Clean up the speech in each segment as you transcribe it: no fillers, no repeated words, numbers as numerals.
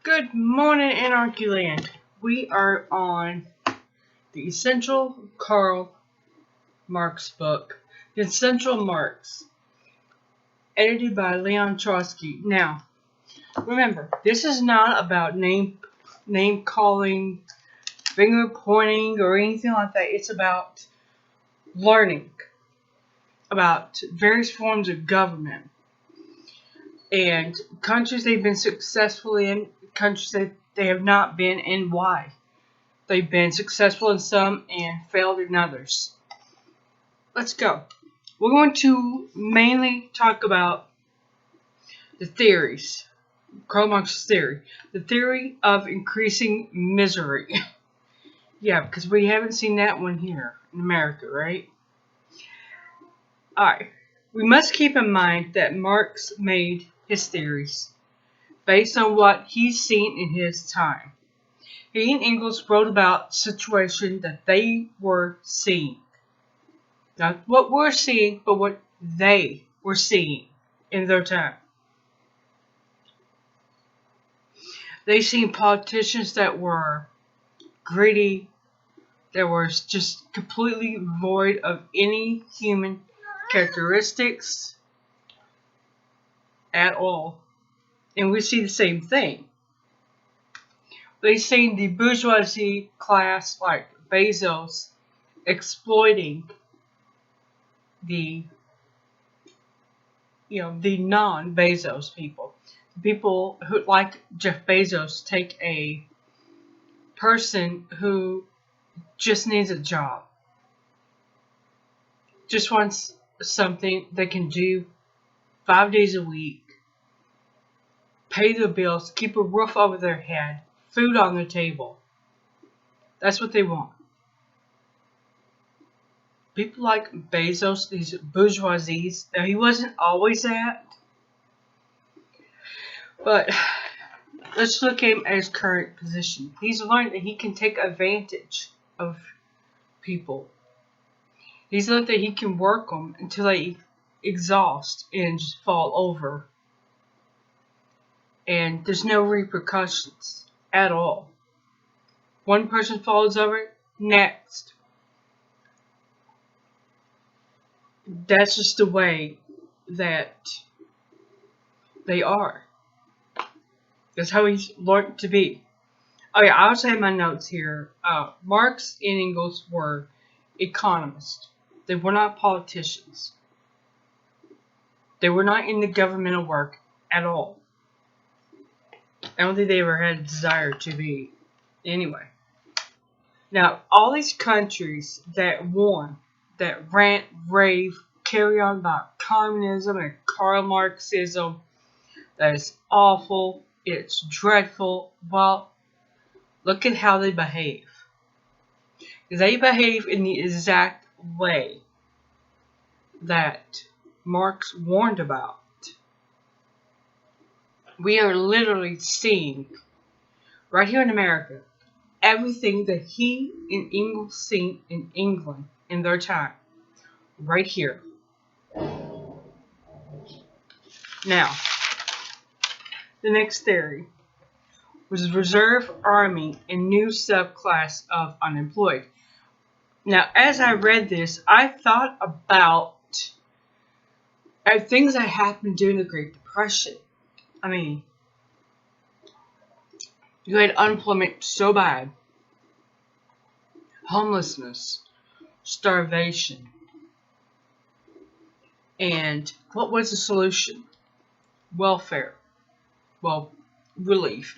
Good morning, Anarchy Land. We are on the Essential Karl Marx book, The Essential Marx, edited by Leon Trotsky. Now, remember, this is not about name calling, finger pointing, or anything like that. It's about learning about various forms of government and countries they've been successful in, countries that they have not been, and why. They've been successful in some and failed in others. Let's go. We're going to mainly talk about the theories. Karl Marx's theory. The theory of increasing misery. Yeah, because we haven't seen that one here in America, right? Alright. We must keep in mind that Marx made his theories based on what he's seen in his time. He and Engels wrote about the situation that they were seeing. Not what we're seeing, but what they were seeing in their time. They seen politicians that were greedy, that were just completely void of any human characteristics at all. And we see the same thing. They seen the bourgeoisie class like Bezos exploiting the non-Bezos people. People who, like Jeff Bezos, take a person who just needs a job, just wants something they can do 5 days a week, pay their bills, keep a roof over their head, food on their table. That's what they want. People like Bezos, these bourgeoisies, now he wasn't always that, but let's look at him at his current position. He's learned that he can take advantage of people. He's learned that he can work them until they exhaust and just fall over. And there's no repercussions at all. One person falls over, next. That's just the way that they are. That's how he's learned to be. Oh yeah, I also have my notes here. Marx and Engels were economists. They were not politicians. They were not in the governmental work at all. I don't think they ever had a desire to be. Anyway. Now, all these countries that won, that rant, rave, carry on about communism and Karl Marxism, that is awful, it's dreadful. Well, look at how they behave. They behave in the exact way that Marx warned about. We are literally seeing, right here in America, everything that he and Engels seen in England in their time. Right here. Now, the next theory was reserve army and new subclass of unemployed. Now, as I read this, I thought about things that happened during the Great Depression. I mean, you had unemployment so bad, homelessness, starvation, and what was the solution? Welfare. Well, relief.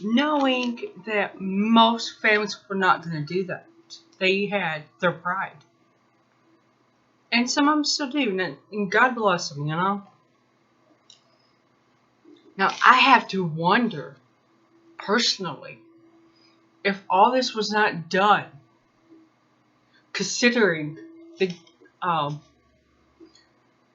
Knowing that most families were not going to do that. They had their pride. And some of them still do. And God bless them, you know. Now, I have to wonder, personally, if all this was not done, considering the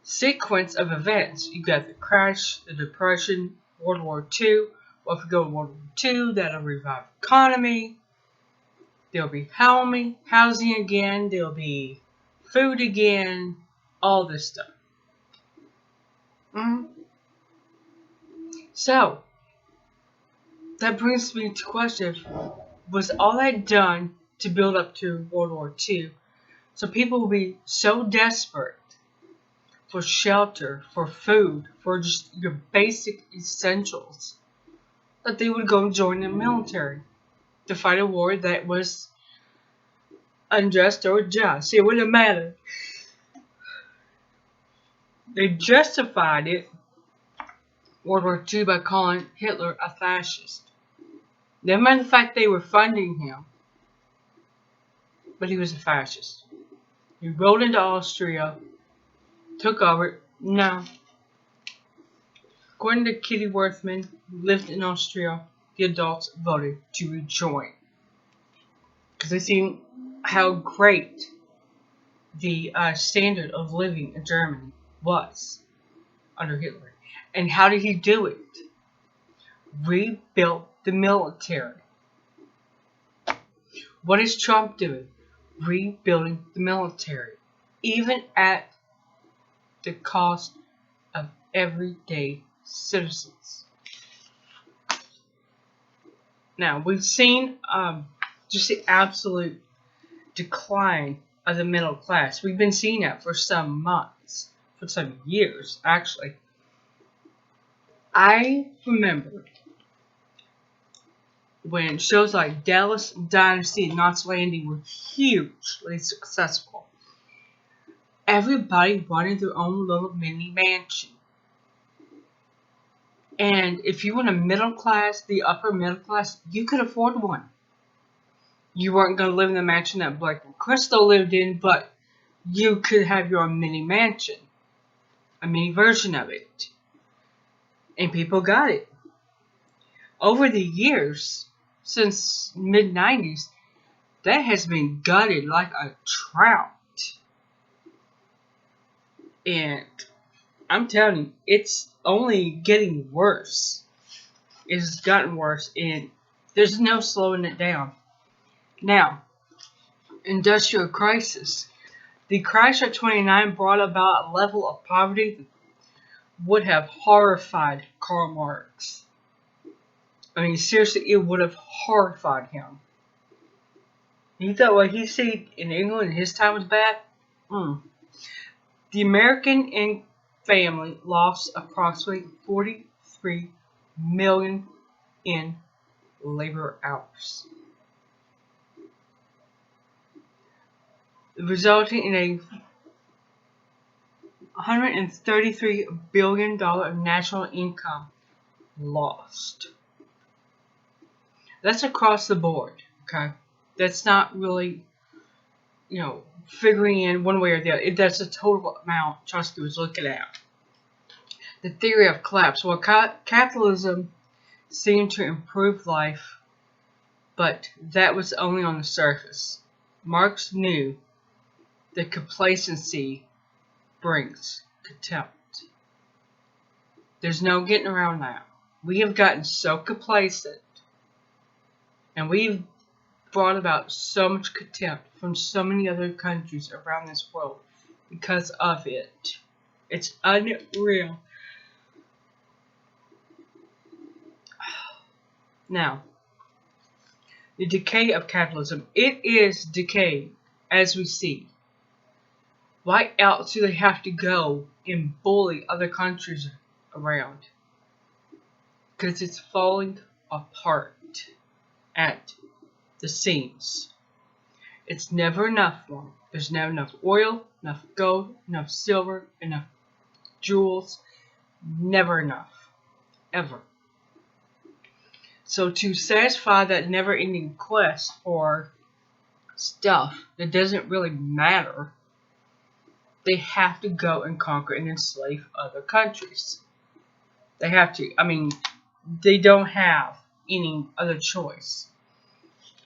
sequence of events. You got the crash, the Depression, World War II. Well, if we go to World War II, that'll revive the economy. There'll be housing again. There'll be food again. All this stuff. So, that brings me to question, was all that done to build up to World War II? So people will be so desperate for shelter, for food, for just your basic essentials, that they would go join the military to fight a war that was unjust or just. It wouldn't matter. They justified it, World War II, by calling Hitler a fascist. Never mind the fact they were funding him, but he was a fascist. He rode into Austria, took over. Now, according to Kitty Worthman, who lived in Austria, the adults voted to rejoin. Because they seen how great the standard of living in Germany was under Hitler. And how did he do it? Rebuilt the military. What is Trump doing? Rebuilding the military. Even at the cost of everyday citizens. Now, we've seen just the absolute decline of the middle class. We've been seeing that for some months, for some years, actually. I remember when shows like Dallas Dynasty and Knots Landing were hugely successful. Everybody wanted their own little mini mansion. And if you were in a middle class, the upper middle class, you could afford one. You weren't going to live in the mansion that Blake and Crystal lived in, but you could have your own mini mansion. A mini version of it. And people got it. Over the years, since mid-90s, that has been gutted like a trout. And I'm telling you, it's only getting worse. It's gotten worse, and there's no slowing it down. Now, industrial crisis. The crash of 29 brought about a level of poverty that would have horrified Karl Marx. I mean, seriously, it would have horrified him. He thought what he seen in England in his time was bad? The American family lost approximately 43 million in labor hours, resulting in a $133 billion of national income lost. That's across the board, okay? That's not really, figuring in one way or the other. That's the total amount Chomsky was looking at. The theory of collapse. Well, capitalism seemed to improve life, but that was only on the surface. Marx knew that complacency brings contempt. There's no getting around that. We have gotten so complacent, and we've brought about so much contempt from so many other countries around this world because of it. It's unreal. Now, the decay of capitalism. It is decaying, as we see. Why else do they have to go and bully other countries around? Because it's falling apart at the seams. It's never enough for them. There's never enough oil, enough gold, enough silver, enough jewels. Never enough. Ever. So to satisfy that never-ending quest for stuff that doesn't really matter, they have to go and conquer and enslave other countries. They have to. I mean, they don't have any other choice.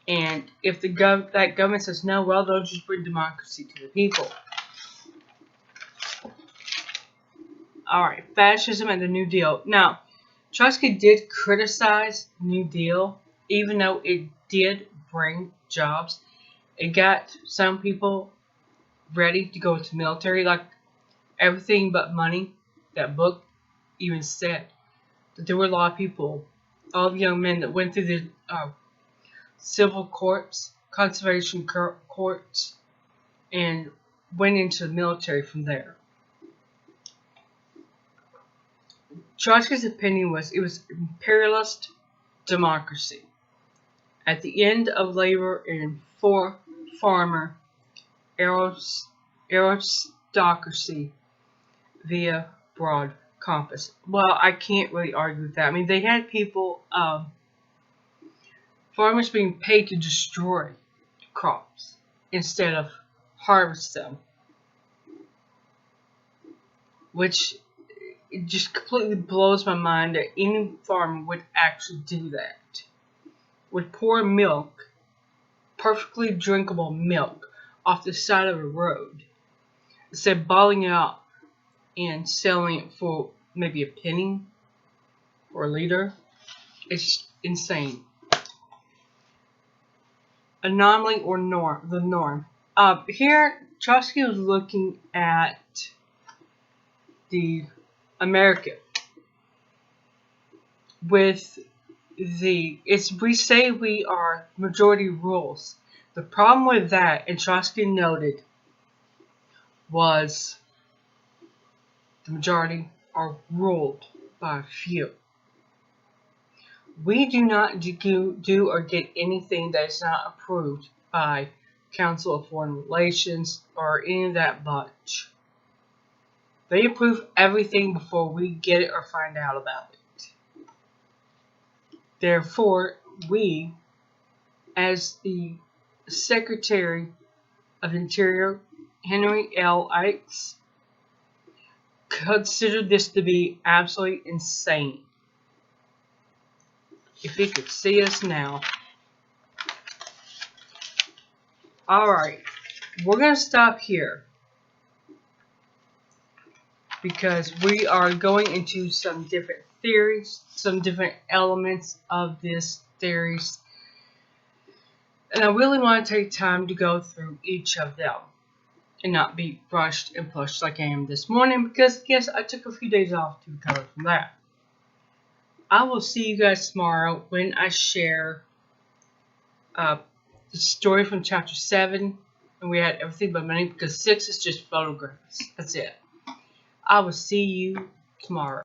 And if that government says no, well, they'll just bring democracy to the people. Alright, fascism and the New Deal. Now, Trotsky did criticize New Deal, even though it did bring jobs. It got some people ready to go to military, like Everything But Money. That book even said that there were a lot of people, all the young men that went through the civil courts, conservation courts, and went into the military from there. Trotsky's opinion was it was imperialist democracy. At the end of labor and for farmer aristocracy via broad compass. Well, I can't really argue with that. I mean, they had people, farmers being paid to destroy crops instead of harvest them, which it just completely blows my mind that any farmer would actually do that. Would pour milk, perfectly drinkable milk, off the side of a road, instead of bottling it up and selling it for maybe a penny or a liter. It's insane. Anomaly or the norm. Here, Trotsky was looking at the American with we say we are majority rules. The problem with that, and Trotsky noted, was the majority are ruled by a few. We do not do or get anything that is not approved by Council of Foreign Relations or any of that bunch. They approve everything before we get it or find out about it. Therefore, we, as the Secretary of Interior, Henry L. Ikes, considered this to be absolutely insane. If he could see us now. Alright, we're going to stop here, because we are going into some different theories, some different elements of this theories, and I really want to take time to go through each of them and not be rushed and pushed like I am this morning, because yes, I took a few days off to recover from that. I will see you guys tomorrow when I share the story from chapter 7, and we had everything but money, because 6 is just photographs. That's it. I will see you tomorrow.